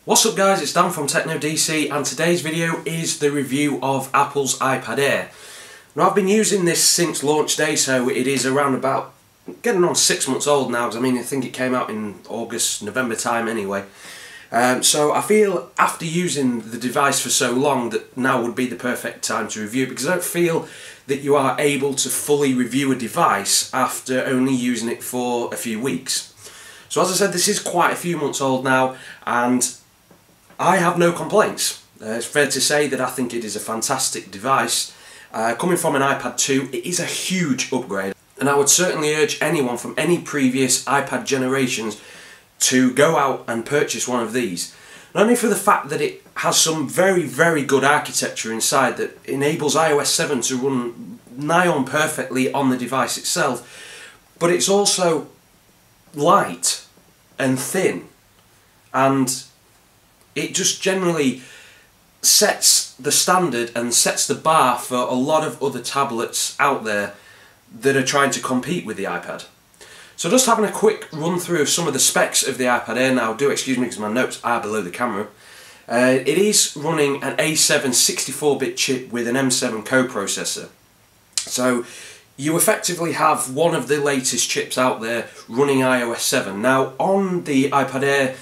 What's up guys, it's Dan from Techno DC and today's video is the review of Apple's iPad Air. Now I've been using this since launch day, so it is around about getting on 6 months old now, because I think it came out in August, November time anyway. So I feel after using the device for so long that now would be the perfect time to review it, because I don't feel that you are able to fully review a device after only using it for a few weeks. So as I said, this is quite a few months old now and I have no complaints. It's fair to say that I think it is a fantastic device. Coming from an iPad 2, it is a huge upgrade, and I would certainly urge anyone from any previous iPad generations to go out and purchase one of these. Not only for the fact that it has some very good architecture inside that enables iOS 7 to run nigh on perfectly on the device itself, but it's also light and thin, and it just generally sets the standard and sets the bar for a lot of other tablets out there that are trying to compete with the iPad. So just having a quick run through of some of the specs of the iPad Air now. Do excuse me because my notes are below the camera. It is running an A7 64-bit chip with an M7 coprocessor. So you effectively have one of the latest chips out there running iOS 7. Now on the iPad Air,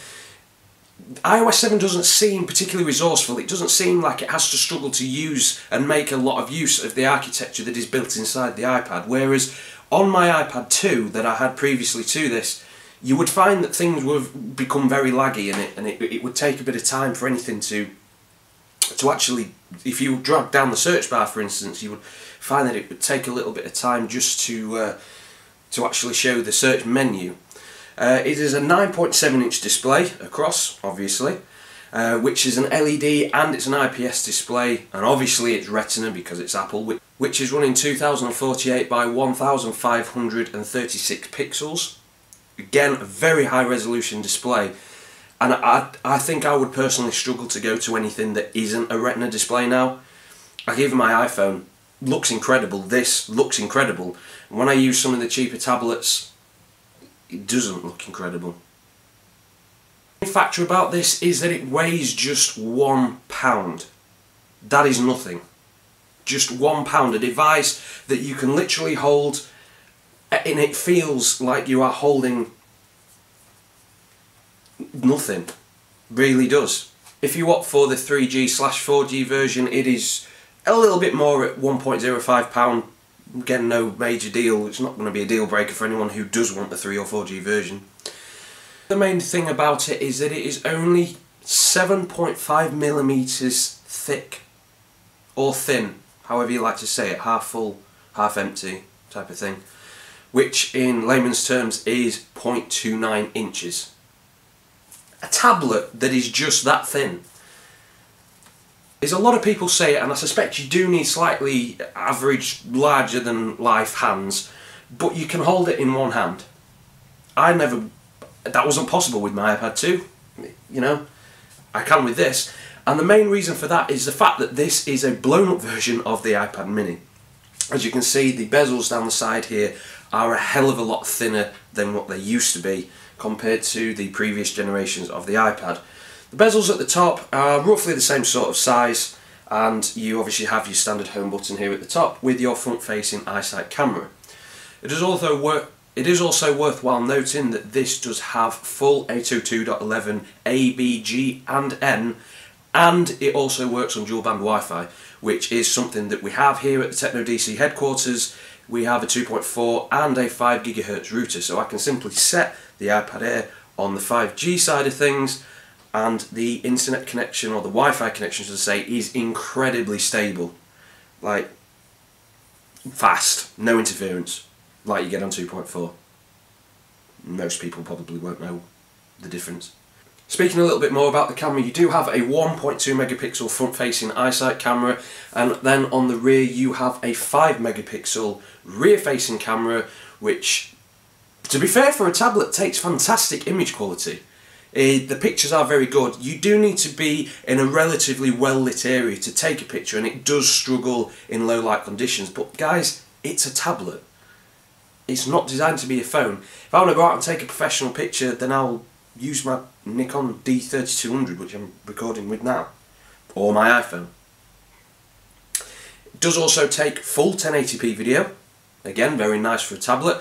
iOS 7 doesn't seem particularly resourceful. It doesn't seem like it has to struggle to use and make a lot of use of the architecture that is built inside the iPad, whereas on my iPad 2 that I had previously to this, you would find that things would become very laggy in it, and it would take a bit of time for anything to actually, if you drag down the search bar for instance, you would find that it would take a little bit of time just to actually show the search menu. It is a 9.7-inch display across, obviously, which is an LED and it's an IPS display, and obviously it's Retina because it's Apple, which is running 2048 by 1536 pixels. Again, a very high resolution display, and I think I would personally struggle to go to anything that isn't a Retina display now. Like even my iPhone looks incredible, this looks incredible, and when I use some of the cheaper tablets, it doesn't look incredible. The factor about this is that it weighs just £1. That is nothing. Just £1. A device that you can literally hold and it feels like you are holding nothing. Really does. If you opt for the 3G/4G version, it is a little bit more at £1.05. Again, no major deal. It's not going to be a deal breaker for anyone who does want the 3 or 4G version. The main thing about it is that it is only 7.5mm thick, or thin, however you like to say it, half full, half empty type of thing, which in layman's terms is 0.29 inches. A tablet that is just that thin. There's a lot of people say it, and I suspect you do need slightly average, larger than life hands, but you can hold it in one hand. That wasn't possible with my iPad 2, you know, I can with this, and the main reason for that is the fact that this is a blown up version of the iPad mini. As you can see, the bezels down the side here are a hell of a lot thinner than what they used to be compared to the previous generations of the iPad. The bezels at the top are roughly the same sort of size, and you obviously have your standard home button here at the top with your front-facing iSight camera. It is also worthwhile noting that this does have full 802.11 A, B, G and N, and it also works on dual band Wi-Fi, which is something that we have here at the Techno DC headquarters. We have a 2.4 and a 5 GHz router, so I can simply set the iPad Air on the 5G side of things, and the internet connection, or the Wi-Fi connection should I say, is incredibly stable. Like, fast, no interference, like you get on 2.4. Most people probably won't know the difference. Speaking a little bit more about the camera, you do have a 1.2 megapixel front-facing iSight camera, and then on the rear you have a 5 megapixel rear-facing camera, which, to be fair, for a tablet takes fantastic image quality. The pictures are very good. You do need to be in a relatively well-lit area to take a picture, and it does struggle in low light conditions, but guys, it's a tablet. It's not designed to be a phone. If I want to go out and take a professional picture, then I'll use my Nikon D3200, which I'm recording with now, or my iPhone. It does also take full 1080p video, again very nice for a tablet,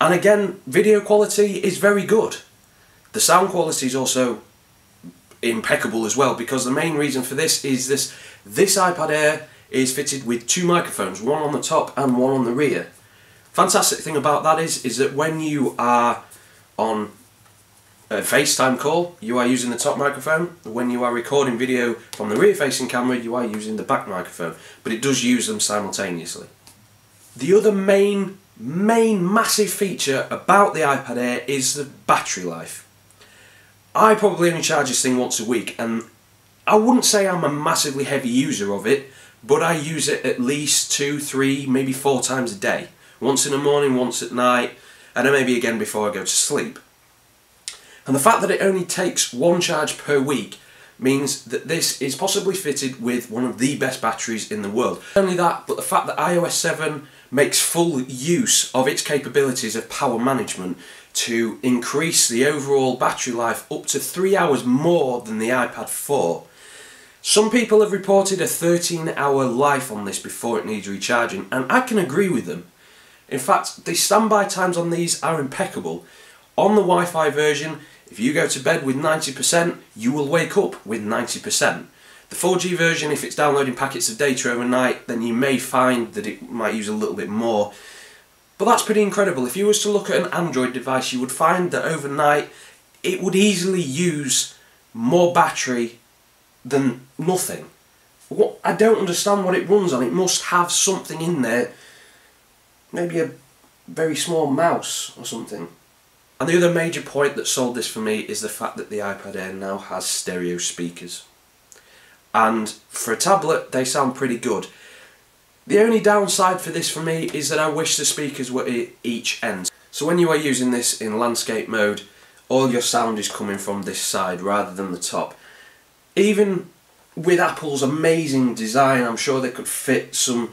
and again video quality is very good. The sound quality is also impeccable as well, because the main reason for this is this iPad Air is fitted with two microphones, one on the top and one on the rear. Fantastic thing about that is that when you are on a FaceTime call, you are using the top microphone. When you are recording video from the rear facing camera, you are using the back microphone, but it does use them simultaneously. The other main massive feature about the iPad Air is the battery life. I probably only charge this thing once a week, and I wouldn't say I'm a massively heavy user of it, but I use it at least 2, 3, maybe 4 times a day. Once in the morning, once at night, and then maybe again before I go to sleep. And the fact that it only takes one charge per week means that this is possibly fitted with one of the best batteries in the world. Not only that, but the fact that iOS 7 makes full use of its capabilities of power management to increase the overall battery life up to 3 hours more than the iPad 4. Some people have reported a 13-hour life on this before it needs recharging, and I can agree with them. In fact, the standby times on these are impeccable. On the Wi-Fi version, if you go to bed with 90%, you will wake up with 90%. The 4G version, if it's downloading packets of data overnight, then you may find that it might use a little bit more. But that's pretty incredible. If you was to look at an Android device, you would find that overnight it would easily use more battery than nothing. I don't understand what it runs on. It must have something in there. Maybe a very small mouse or something. And the other major point that sold this for me is the fact that the iPad Air now has stereo speakers. And for a tablet, they sound pretty good. The only downside for this for me is that I wish the speakers were at each end. So when you are using this in landscape mode, all your sound is coming from this side rather than the top. Even with Apple's amazing design, I'm sure they could fit some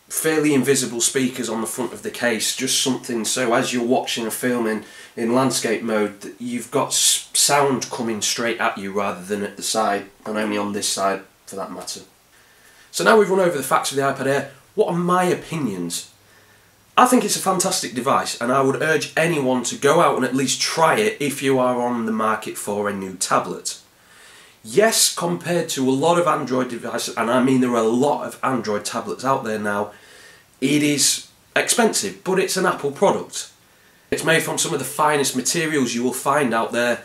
fairly invisible speakers on the front of the case, just something so as you're watching a film in landscape mode that you've got sound coming straight at you rather than at the side, and only on this side for that matter. So now we've run over the facts of the iPad Air, what are my opinions? I think it's a fantastic device, and I would urge anyone to go out and at least try it if you are on the market for a new tablet. Yes, compared to a lot of Android devices, and I mean there are a lot of Android tablets out there now, it is expensive, but it's an Apple product. It's made from some of the finest materials you will find out there,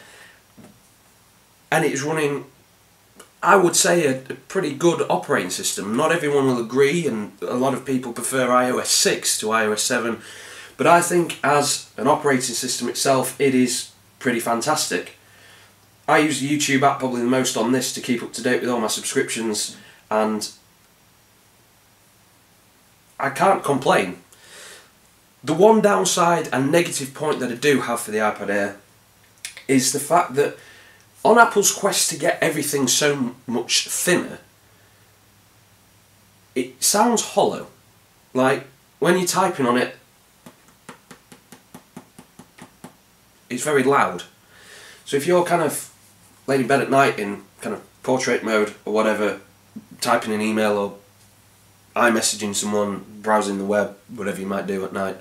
and it's running, I would say, a pretty good operating system. Not everyone will agree, and a lot of people prefer iOS 6 to iOS 7, but I think as an operating system itself, it is pretty fantastic. I use the YouTube app probably the most on this to keep up to date with all my subscriptions, and I can't complain. The one downside and negative point that I do have for the iPad Air is the fact that on Apple's quest to get everything so much thinner, it sounds hollow. Like when you're typing on it, it's very loud. So if you're kind of laying in bed at night in kind of portrait mode or whatever, typing an email or iMessaging someone, browsing the web, whatever you might do at night,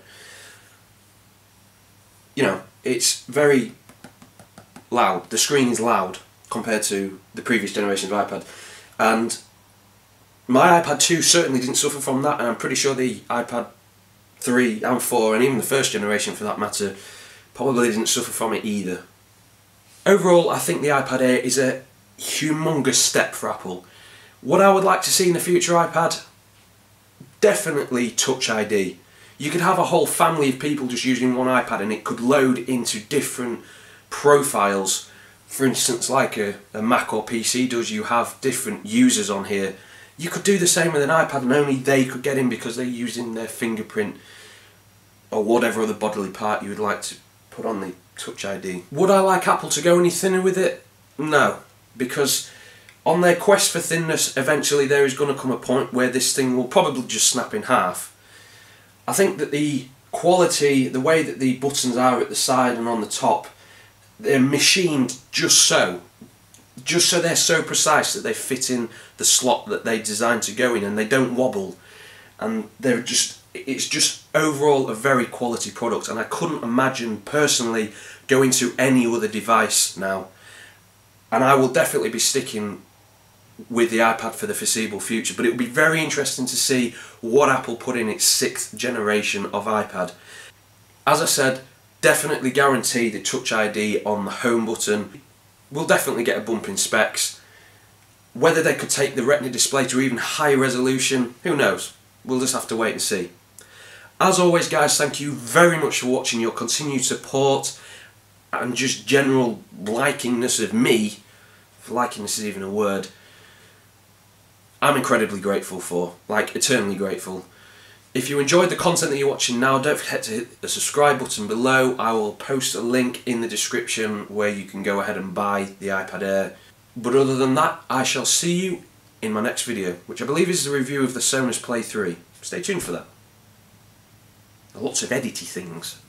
you know, it's very loud. The screen is loud compared to the previous generation of iPad, and my iPad 2 certainly didn't suffer from that, and I'm pretty sure the iPad 3 and 4 and even the first generation for that matter probably didn't suffer from it either. Overall, I think the iPad Air is a humongous step for Apple. What I would like to see in the future iPad? Definitely Touch ID. You could have a whole family of people just using one iPad and it could load into different profiles. For instance, like a Mac or PC does, you have different users on here. You could do the same with an iPad and only they could get in because they're using their fingerprint or whatever other bodily part you would like to put on the Touch ID. Would I like Apple to go any thinner with it? No, because on their quest for thinness, eventually there is going to come a point where this thing will probably just snap in half. I think that the quality, the way that the buttons are at the side and on the top, they're machined just so they're so precise that they fit in the slot that they designed to go in, and they don't wobble, and it's just overall a very quality product, and I couldn't imagine personally going to any other device now, and I will definitely be sticking with the iPad for the foreseeable future. But it will be very interesting to see what Apple put in its 6th generation of iPad. As I said, definitely guarantee the Touch ID on the home button. We'll definitely get a bump in specs. Whether they could take the Retina display to even higher resolution, who knows? We'll just have to wait and see. As always guys, thank you very much for watching, your continued support and just general likingness of me, if likingness is even a word, I'm incredibly grateful for, like eternally grateful. If you enjoyed the content that you're watching now, don't forget to hit the subscribe button below. I will post a link in the description where you can go ahead and buy the iPad Air. But other than that, I shall see you in my next video, which I believe is the review of the Sonos Play 3. Stay tuned for that. Lots of edity things.